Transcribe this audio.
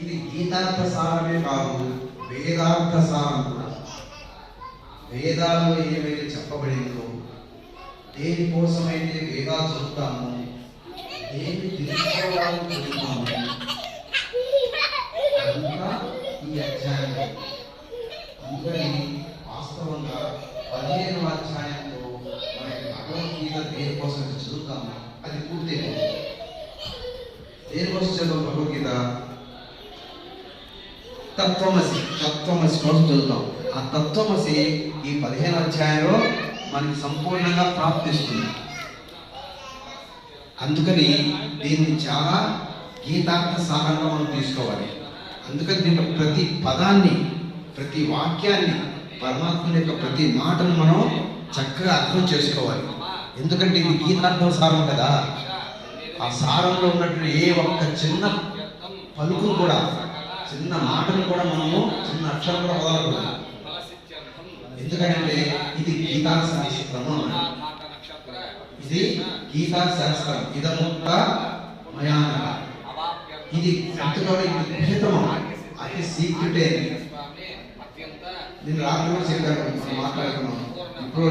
ఇది గీతార్థ సారమే కాదు, వేదార్థ సారం కూడా. వేదాల్లో ఏమైతే చెప్పబడిందో, దేనికోసమైతే వేదాలు చదువుతామో, దేన్ని తెలుసుకోవాలని చదువుతాము, అంతా ఈ అధ్యాయం. అందుకని వాస్తవంగా 15వ అధ్యాయంలో మన భగవద్గీత దేనికోసం చదువుతాము అది పూర్తయిపోతుంది. దేనికోసం చదువు భగవద్గీత? తత్వమసి కోసం చదువుతాం. ఆ తత్వమసి ఈ 15వ అధ్యాయంలో మనకి సంపూర్ణంగా ప్రాప్తిస్తుంది. అందుకని దీన్ని చాలా గీతార్థ సారంగా మనం తీసుకోవాలి. అందుకని దీంట్లో ప్రతి పదాన్ని, ప్రతి వాక్యాన్ని, పరమాత్మ యొక్క ప్రతి మాటను మనం చక్కగా అర్థం చేసుకోవాలి. ఎందుకంటే ఇది గీతార్థం సారం కదా. ఆ సారంలో ఉన్నటువంటి ఏ ఒక్క చిన్న పలుకును కూడా, చిన్న మాటను కూడా మనము, చిన్న అక్షరం కూడా వదలకూడదు. ఎందుకంటే ఇది గీతా శాస్త్రము. ఇది గీతా శాస్త్రం. ఇదముక్త మయాన. ఇది ఎంతగా విహితము, అది సీక్రెటే. నేను రాత్రి కూడా చెప్పాను, మాట్లాడుతున్నాను ఇప్పుడు.